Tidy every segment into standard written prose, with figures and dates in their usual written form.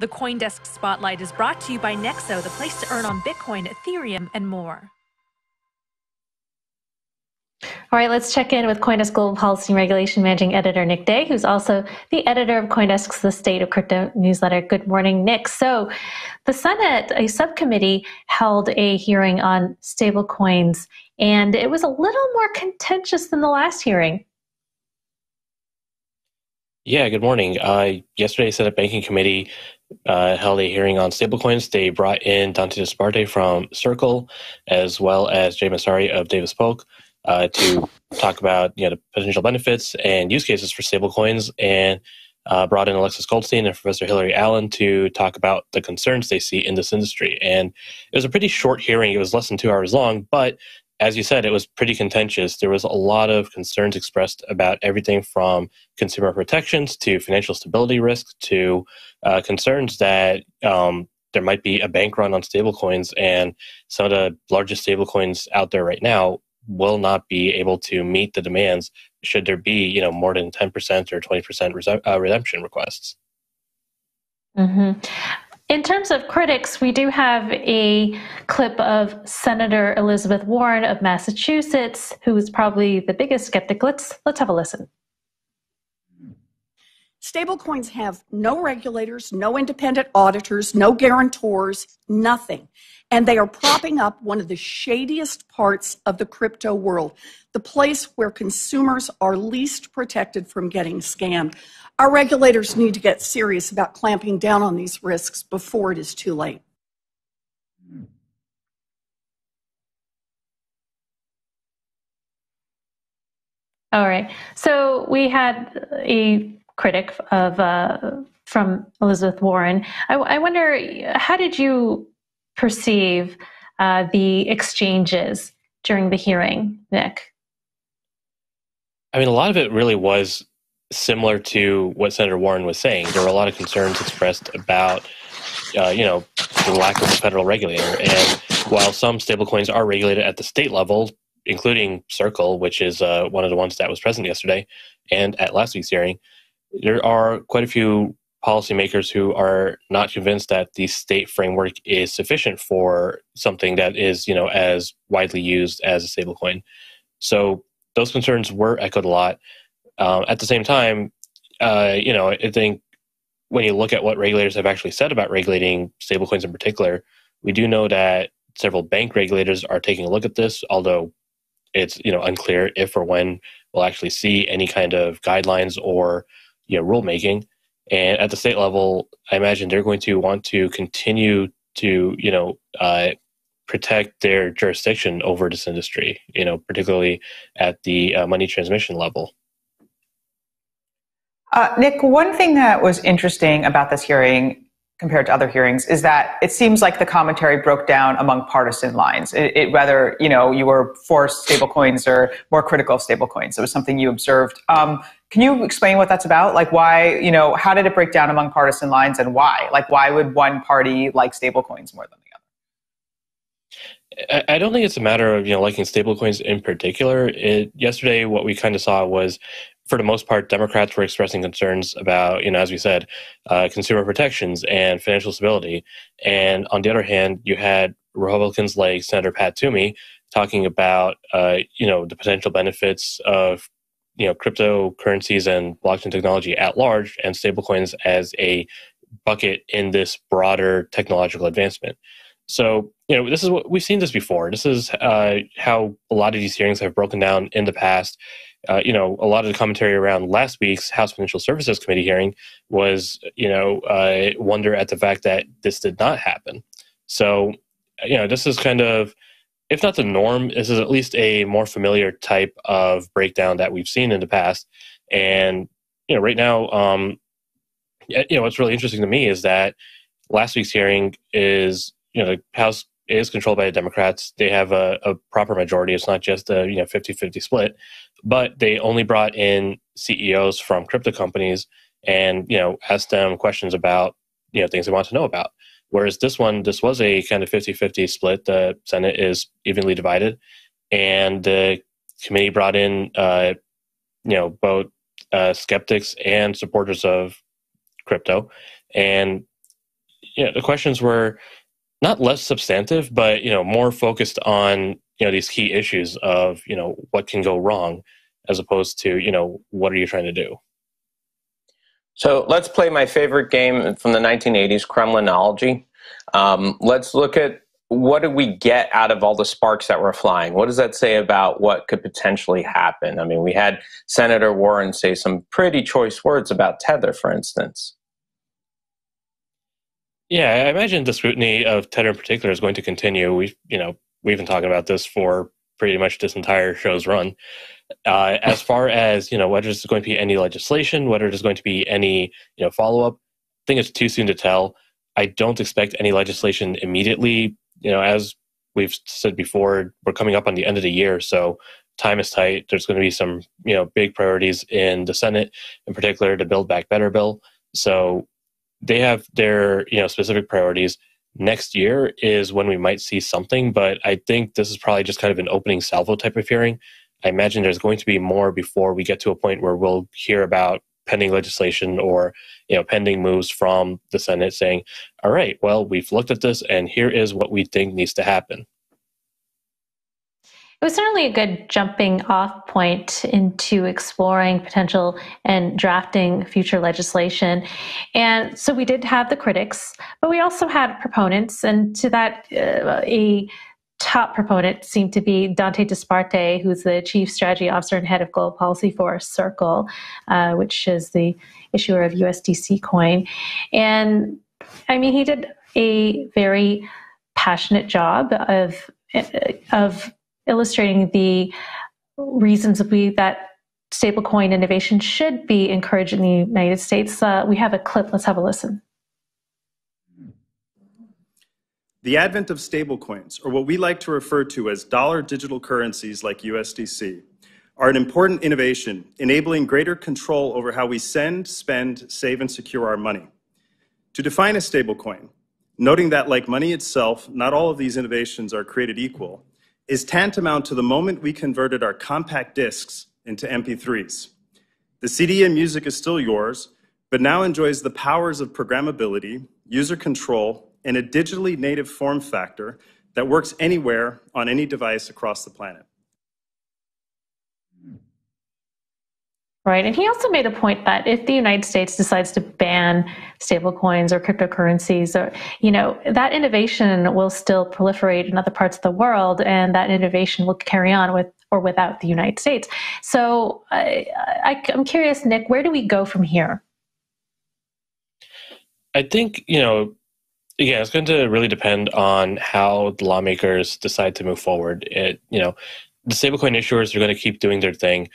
The CoinDesk Spotlight is brought to you by Nexo, the place to earn on Bitcoin, Ethereum, and more. All right, let's check in with CoinDesk Global Policy and Regulation Managing Editor Nick Day, who's also the editor of CoinDesk's The State of Crypto newsletter. Good morning, Nick. So the Senate, a subcommittee, held a hearing on stablecoins, and it was a little more contentious than the last hearing. Yeah, good morning. Yesterday, Senate Banking Committee held a hearing on stablecoins. They brought in Dante Disparte from Circle, as well as Jay Massari of Davis Polk, to talk about the potential benefits and use cases for stablecoins, and brought in Alexis Goldstein and Professor Hilary Allen to talk about the concerns they see in this industry. And it was a pretty short hearing. It was less than 2 hours long, but as you said, it was pretty contentious. There was a lot of concerns expressed about everything from consumer protections to financial stability risk to concerns that there might be a bank run on stablecoins, and some of the largest stablecoins out there right now will not be able to meet the demands should there be more than 10% or 20% redemption requests. Mm-hmm. In terms of critics, we do have a clip of Senator Elizabeth Warren of Massachusetts, who is probably the biggest skeptic. Let's have a listen. Stablecoins have no regulators, no independent auditors, no guarantors, nothing. And they are propping up one of the shadiest parts of the crypto world, the place where consumers are least protected from getting scammed. Our regulators need to get serious about clamping down on these risks before it is too late. All right. So we had a critic from Elizabeth Warren. I wonder, how did you perceive the exchanges during the hearing, Nick? I mean, a lot of it really was similar to what Senator Warren was saying. There were a lot of concerns expressed about, the lack of a federal regulator. And while some stablecoins are regulated at the state level, including Circle, which is one of the ones that was present yesterday and at last week's hearing, there are quite a few policymakers who are not convinced that the state framework is sufficient for something that is, as widely used as a stablecoin. So those concerns were echoed a lot. At the same time, I think when you look at what regulators have actually said about regulating stablecoins in particular, we do know that several bank regulators are taking a look at this, although it's unclear if or when we'll actually see any kind of guidelines or rulemaking. And at the state level, I imagine they're going to want to continue to protect their jurisdiction over this industry, particularly at the money transmission level. Nick, one thing that was interesting about this hearing compared to other hearings is that it seems like the commentary broke down among partisan lines. Whether you were for stablecoins or more critical of stablecoins. It was something you observed. Can you explain what that's about? Like why, how did it break down among partisan lines, and why? Like why would one party like stablecoins more than the other? I don't think it's a matter of liking stablecoins in particular. Yesterday, what we kind of saw was, for the most part, Democrats were expressing concerns about, as we said, consumer protections and financial stability. And on the other hand, you had Republicans like Senator Pat Toomey talking about, the potential benefits of, cryptocurrencies and blockchain technology at large, and stablecoins as a bucket in this broader technological advancement. So, this is what we've seen this before. This is how a lot of these hearings have broken down in the past. A lot of the commentary around last week's House Financial Services Committee hearing was, wonder at the fact that this did not happen. So, this is kind of, if not the norm, this is at least a more familiar type of breakdown that we've seen in the past. And, right now, what's really interesting to me is that last week's hearing is, the House is controlled by the Democrats. They have a proper majority. It's not just a 50-50 split, but they only brought in CEOs from crypto companies and asked them questions about things they want to know about. Whereas this was a kind of 50-50 split. The Senate is evenly divided, and the committee brought in both skeptics and supporters of crypto, and the questions were not less substantive, but more focused on these key issues of what can go wrong, as opposed to what are you trying to do. So let's play my favorite game from the 1980s, Kremlinology. Let's look at what did we get out of all the sparks that were flying? What does that say about what could potentially happen? I mean, we had Senator Warren say some pretty choice words about Tether, for instance. Yeah, I imagine the scrutiny of Tether in particular is going to continue. We've been talking about this for pretty much this entire show's run. As far as whether there's going to be any legislation, whether there's going to be any follow-up, I think it's too soon to tell. I don't expect any legislation immediately. As we've said before, we're coming up on the end of the year, so time is tight. There's going to be some big priorities in the Senate, in particular the Build Back Better bill. So they have their specific priorities. Next year is when we might see something, but I think this is probably just kind of an opening salvo type of hearing. I imagine there's going to be more before we get to a point where we'll hear about pending legislation or pending moves from the Senate saying, all right, well, we've looked at this and here is what we think needs to happen. It was certainly a good jumping off point into exploring potential and drafting future legislation. And so we did have the critics, but we also had proponents. And to that, a top proponent seemed to be Dante Disparte, who's the chief strategy officer and head of global policy for Circle, which is the issuer of USDC coin. And I mean, he did a very passionate job of illustrating the reasons that stablecoin innovation should be encouraged in the United States. We have a clip. Let's have a listen. The advent of stablecoins, or what we like to refer to as dollar digital currencies like USDC, are an important innovation, enabling greater control over how we send, spend, save, and secure our money. To define a stablecoin, noting that like money itself, not all of these innovations are created equal, is tantamount to the moment we converted our compact discs into MP3s. The CD and music is still yours, but now enjoys the powers of programmability, user control, and a digitally native form factor that works anywhere on any device across the planet. Right, and he also made a point that if the United States decides to ban stablecoins or cryptocurrencies, or that innovation will still proliferate in other parts of the world, and that innovation will carry on with or without the United States. So I'm curious, Nick, where do we go from here? I think again, it's going to really depend on how the lawmakers decide to move forward. The stablecoin issuers are going to keep doing their thing.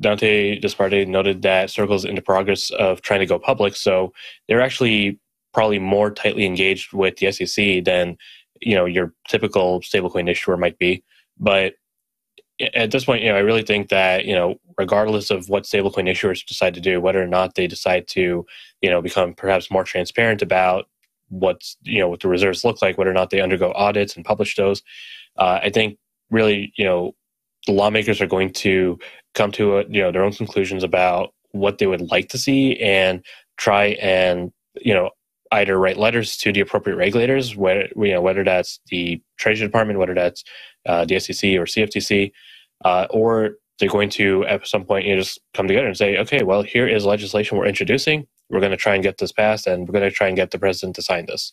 Dante Disparte noted that Circle's in the progress of trying to go public, so they're actually probably more tightly engaged with the SEC than your typical stablecoin issuer might be. But at this point, I really think that regardless of what stablecoin issuers decide to do, whether or not they decide to become perhaps more transparent about what the reserves look like, whether or not they undergo audits and publish those, I think really the lawmakers are going to come to their own conclusions about what they would like to see and try and either write letters to the appropriate regulators, whether that's the Treasury Department, whether that's the SEC or CFTC, or they're going to at some point just come together and say, okay, well, here is legislation we're introducing. We're going to try and get this passed, and we're going to try and get the president to sign this.